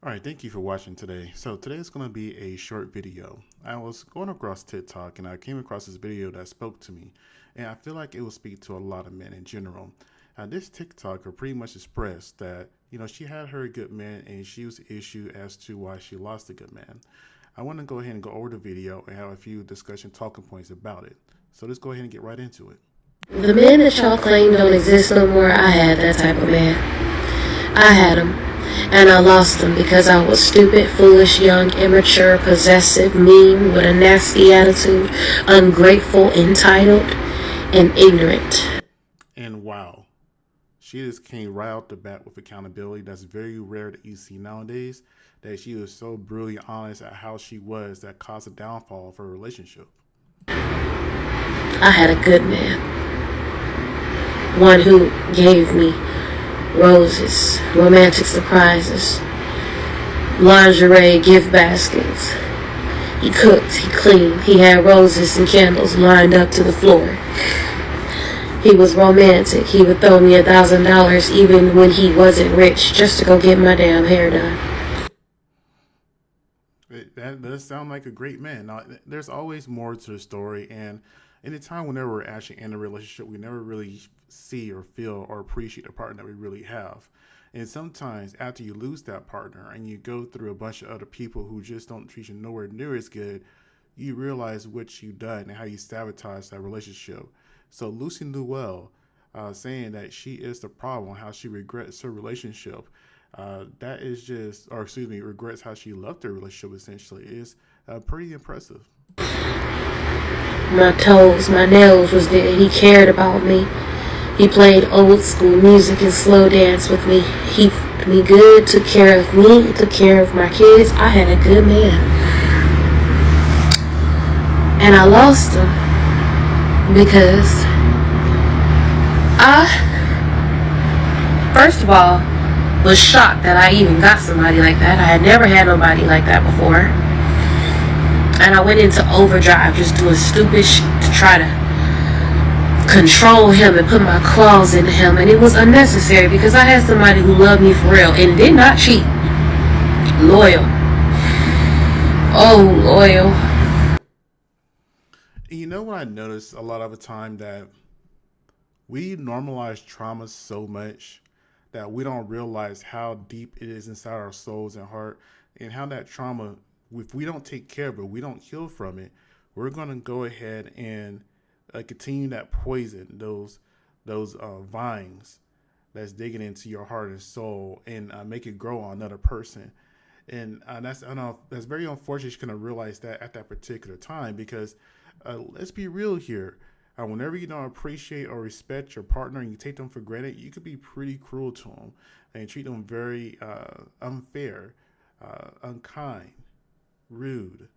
All right, thank you for watching today. So today is going to be a short video. I was going across TikTok and I came across this video that spoke to me, and I feel like it will speak to a lot of men in general. This TikToker pretty much expressed that, she had her good man and she was the issue as to why she lost a good man. I want to go ahead and go over the video and have a few discussion talking points about it. So let's go ahead and get right into it. The men that y'all claim don't exist no more, I had that type of man. I had him. And I lost him because I was stupid, foolish, young, immature, possessive, mean, with a nasty attitude, ungrateful, entitled, and ignorant. And wow, she just came right out the bat with accountability. That's very rare that you see nowadays. That she was so brutally honest at how she was that caused the downfall of her relationship. I had a good man. One who gave me roses, romantic surprises, lingerie, gift baskets. He cooked, he cleaned, he had roses and candles lined up to the floor. He was romantic. He would throw me $1,000 even when he wasn't rich just to go get my damn hair done. That does sound like a great man. Now, there's always more to the story, and in a time whenever we're actually in a relationship, we never really see or feel or appreciate the partner that we really have. And sometimes after you lose that partner and you go through a bunch of other people who just don't treat you nowhere near as good, you realize what you've done and how you sabotage that relationship. So Lucy Noel saying that she is the problem, how she regrets her relationship, that is just, or excuse me, regrets how she left her relationship essentially, is pretty impressive. My toes, my nails was there. He cared about me. He played old school music and slow dance with me. He f***ed me good, took care of me, took care of my kids. I had a good man. And I lost him because I, first of all, was shocked that I even got somebody like that. I had never had nobody like that before. And I went into overdrive just doing stupid shit to try to control him and put my claws into him. And it was unnecessary because I had somebody who loved me for real and did not cheat. Loyal. Oh, loyal. You know what I noticed a lot of the time, that we normalize trauma so much that we don't realize how deep it is inside our souls and heart, and how that trauma, if we don't take care of it, we don't heal from it, we're going to go ahead and continue that poison, those vines that's digging into your heart and soul, and make it grow on another person. And that's, I don't know, that's very unfortunate. You're going to realize that at that particular time, because let's be real here. Whenever you don't appreciate or respect your partner and you take them for granted, you could be pretty cruel to them and treat them very unfair, unkind, rude,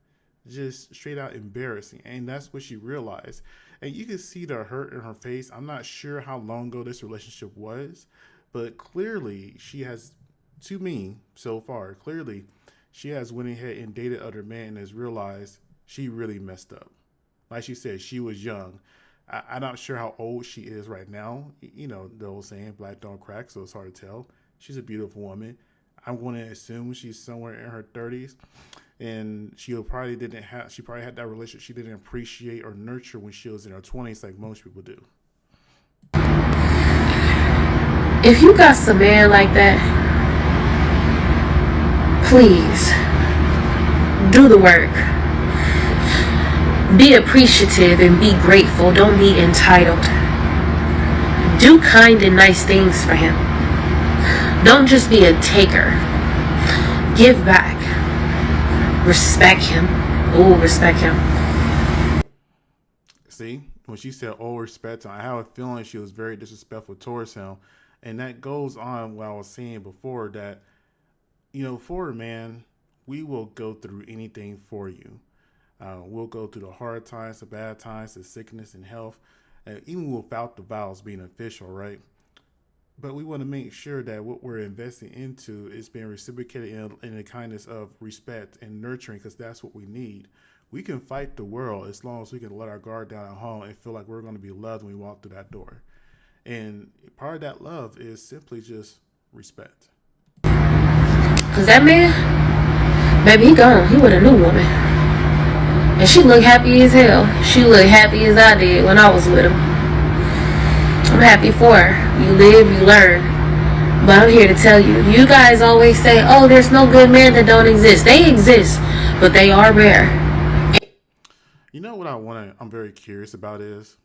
just straight out embarrassing. And that's what she realized. And you can see the hurt in her face. I'm not sure how long ago this relationship was, but clearly she has, to me so far, clearly she has went ahead and dated other men and has realized she really messed up. Like she said, she was young. I'm not sure how old she is right now. You know, the old saying, black don't crack, so it's hard to tell. She's a beautiful woman. I'm going to assume she's somewhere in her 30s. And she probably had that relationship she didn't appreciate or nurture when she was in her 20s, like most people do. If you got some man like that, please do the work. Be appreciative and be grateful. Don't be entitled. Do kind and nice things for him. Don't just be a taker. Give back. Respect him. Oh, respect him. See, when she said, "Oh, respect him," I have a feeling she was very disrespectful towards him, and that goes on what I was saying before, that for a man, we will go through anything for you. We'll go through the hard times, the bad times, the sickness and health, and even without the vows being official, right? But we want to make sure that what we're investing into is being reciprocated in the kindness of respect and nurturing, because that's what we need. We can fight the world as long as we can let our guard down at home and feel like we're going to be loved when we walk through that door. And part of that love is simply just respect. Cause that man, baby, he gone. He with a new woman. And she looked happy as hell. She looked happy as I did when I was with him. I'm happy for her. You live, you learn. But I'm here to tell you, you guys always say, oh, there's no good men that don't exist. They exist, but they are rare. You know what I'm very curious about is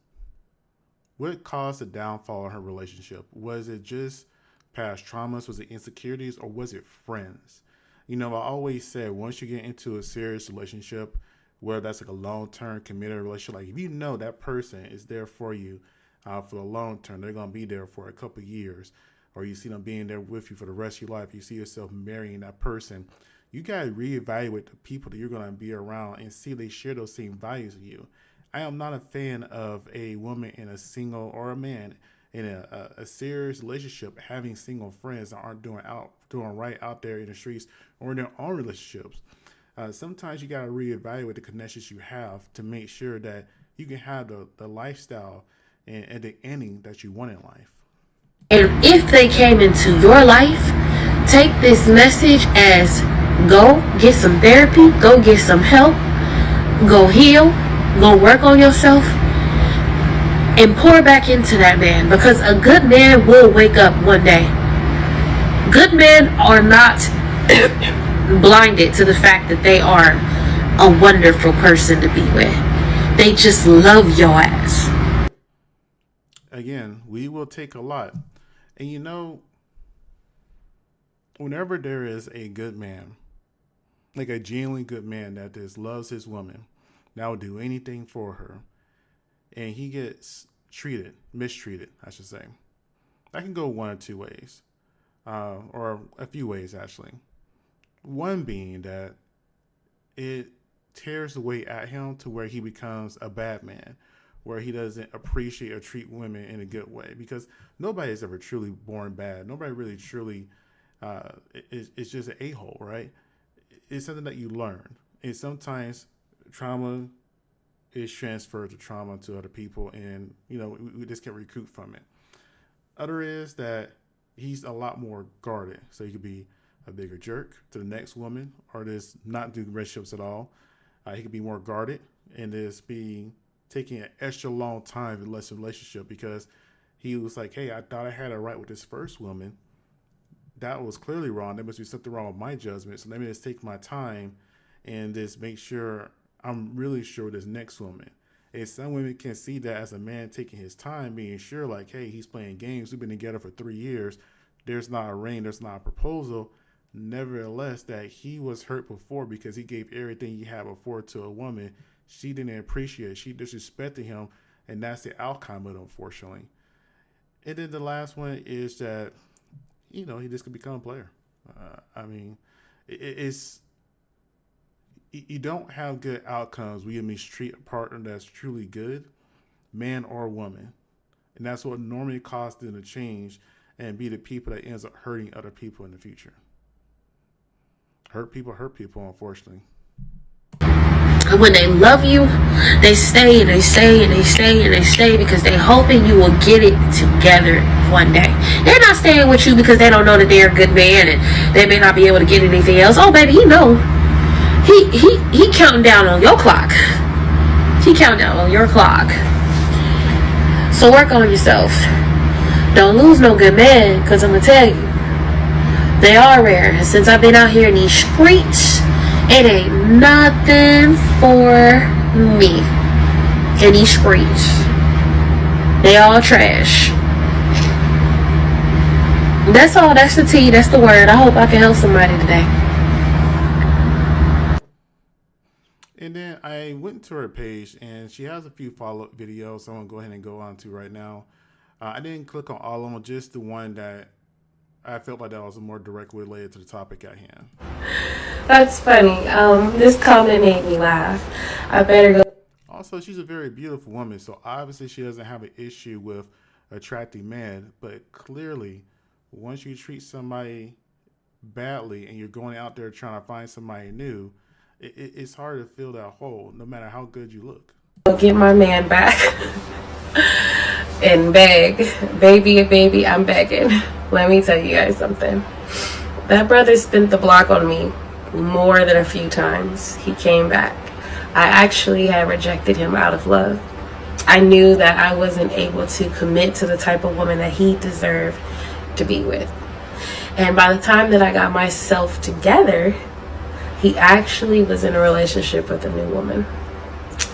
what caused the downfall in her relationship? Was it just past traumas? Was it insecurities? Or was it friends? You know, I always said once you get into a serious relationship, whether that's like a long-term committed relationship, like if you know that person is there for you for the long term, they're going to be there for a couple of years, or you see them being there with you for the rest of your life, you see yourself marrying that person, you got to reevaluate the people that you're going to be around and see if they share those same values with you. I am not a fan of a woman in a single or a man in a serious relationship having single friends that aren't doing right out there in the streets or in their own relationships. Sometimes you got to reevaluate the connections you have to make sure that you can have the lifestyle and the ending that you want in life. And if they came into your life, take this message as go get some therapy, go get some help, go heal, go work on yourself, and pour back into that man, because a good man will wake up one day. Good men are not blinded to the fact that they are a wonderful person to be with. They just love your ass. Again, we will take a lot. And you know, whenever there is a good man, like a genuinely good man that just loves his woman, that will do anything for her, and he gets mistreated, I should say, that can go one or two ways, or a few ways actually. One being that it tears away at him to where he becomes a bad man, where he doesn't appreciate or treat women in a good way, because nobody is ever truly born bad. Nobody really truly it's just an a-hole, right? It's something that you learn. And sometimes trauma is transferred to trauma to other people, and you know we just can't recoup from it. Other is that he's a lot more guarded, so he could be a bigger jerk to the next woman, or just not do relationships at all. He could be more guarded and just be taking an extra long time in less relationship, because he was like, hey, I thought I had it right with this first woman. That was clearly wrong. There must be something wrong with my judgment. So let me just take my time and just make sure I'm really sure with this next woman. And some women can see that as a man taking his time, being sure like, hey, he's playing games. We've been together for 3 years. There's not a ring. There's not a proposal. Nevertheless, that he was hurt before because he gave everything he had before to a woman. She didn't appreciate it. She disrespected him. And that's the outcome of it, unfortunately. And then the last one is that, you know, he just could become a player. I mean, it's you don't have good outcomes when you mistreat a partner that's truly good, man or woman. And that's what normally causes them to change and be the people that ends up hurting other people in the future. Hurt people, unfortunately. And when they love you, they stay and they stay and they stay and they stay because they're hoping you will get it together one day. They're not staying with you because they don't know that they're a good man and they may not be able to get anything else. Oh, baby, you know. He counting down on your clock. He counting down on your clock. So work on yourself. Don't lose no good man, because I'm going to tell you, they are rare. And since I've been out here in these streets, it ain't nothing for me in these streets. They all trash. That's all. That's the tea. That's the word. I hope I can help somebody today. And then I went to her page, and she has a few follow-up videos, so I'm going to go ahead and go on to right now. I didn't click on all of them, just the one that I felt like that was more directly related to the topic at hand. That's funny. This comment made me laugh. I better go. Also, she's a very beautiful woman, so obviously she doesn't have an issue with attracting men, but clearly, once you treat somebody badly and you're going out there trying to find somebody new, it's hard to fill that hole, no matter how good you look. Get my man back and beg. Baby, I'm begging. Let me tell you guys something. That brother spent the block on me more than a few times. He came back. I actually had rejected him out of love. I knew that I wasn't able to commit to the type of woman that he deserved to be with. And by the time that I got myself together, he actually was in a relationship with a new woman.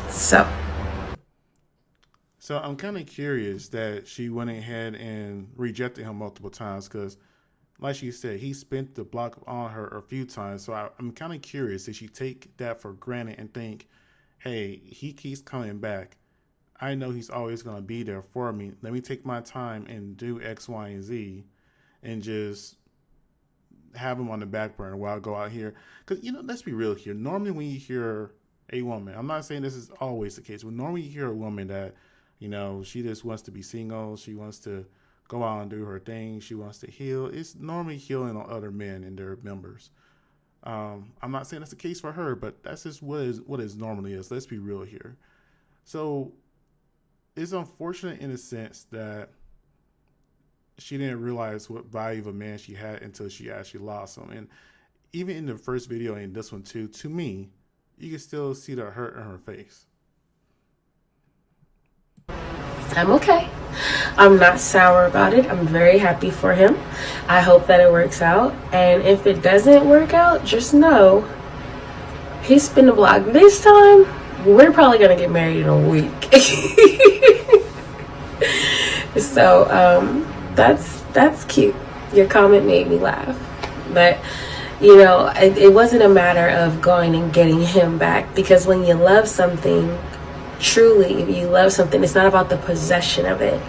So, So I'm kind of curious that she went ahead and rejected him multiple times because, like she said, he spent the block on her a few times. So I'm kind of curious, did she take that for granted and think, hey, he keeps coming back. I know he's always going to be there for me. Let me take my time and do X, Y, and Z and just have him on the back burner while I go out here. Because, let's be real here. Normally, when you hear a woman, I'm not saying this is always the case, but normally you hear a woman that, she just wants to be single. She wants to go out and do her thing. She wants to heal. It's normally healing on other men and their members. I'm not saying that's the case for her, but that's just what is normally is. Let's be real here. So it's unfortunate in a sense that she didn't realize what value of a man she had until she actually lost him. And even in the first video and this one too, to me, you can still see the hurt in her face. I'm okay. I'm not sour about it. I'm very happy for him. I hope that it works out. And if it doesn't work out, just know he's spin the block. This time, we're probably going to get married in a week. So, that's cute. Your comment made me laugh. But, it wasn't a matter of going and getting him back. Because when you love something, truly, if you love something, it's not about the possession of it.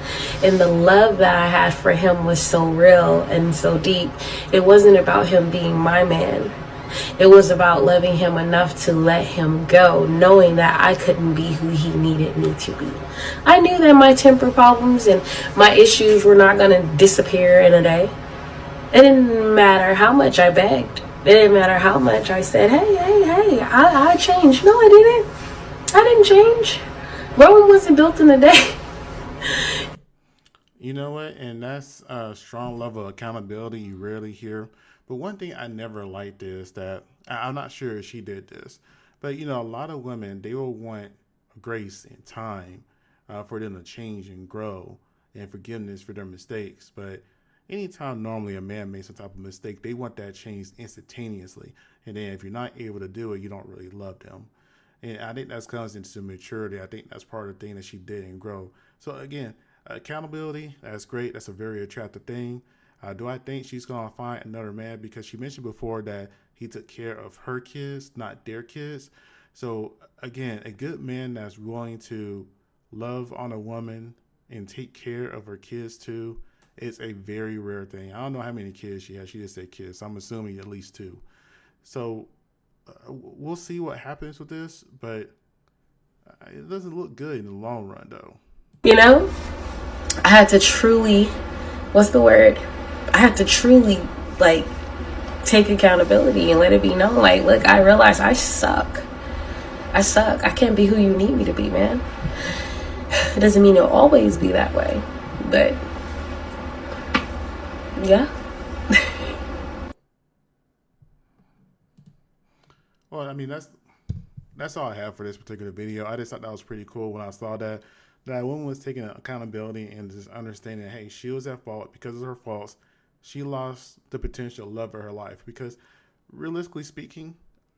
And the love that I had for him was so real and so deep. It wasn't about him being my man. It was about loving him enough to let him go, knowing that I couldn't be who he needed me to be. I knew that my temper problems and my issues were not going to disappear in a day. It didn't matter how much I begged. It didn't matter how much I said, hey, I changed. No, I didn't. I didn't change. Rome wasn't built in a day. You know what? And that's a strong level of accountability you rarely hear. But one thing I never liked is that I'm not sure if she did this, but a lot of women, they will want grace and time for them to change and grow and forgiveness for their mistakes. But anytime normally a man makes some type of mistake, they want that change instantaneously. And then if you're not able to do it, you don't really love them. And I think that comes into maturity. I think that's part of the thing that she did and grow. So again, accountability, that's great. That's a very attractive thing. Do I think she's going to find another man? Because she mentioned before that he took care of her kids, not their kids. So again, a good man that's willing to love on a woman and take care of her kids too is a very rare thing. I don't know how many kids she has. She just said kids. So I'm assuming at least two. So we'll see what happens with this, but it doesn't look good in the long run, though. I had to truly, what's the word? I had to truly, take accountability and let it be known. Look, I realize I suck. I can't be who you need me to be, man. It doesn't mean it'll always be that way, but yeah. Well, I mean, that's all I have for this particular video. I just thought that was pretty cool when I saw that woman was taking accountability and just understanding, hey, she was at fault because of her faults. She lost the potential love of her life because, realistically speaking,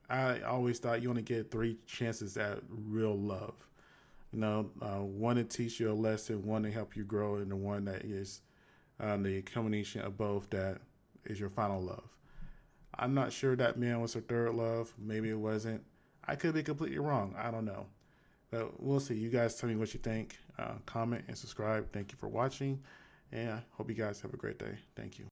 I always thought you only get 3 chances at real love. One to teach you a lesson, one to help you grow, and the one that is the combination of both that is your final love. I'm not sure that man was her third love. Maybe it wasn't. I could be completely wrong. I don't know. But we'll see. You guys tell me what you think. Comment and subscribe. Thank you for watching. And I hope you guys have a great day. Thank you.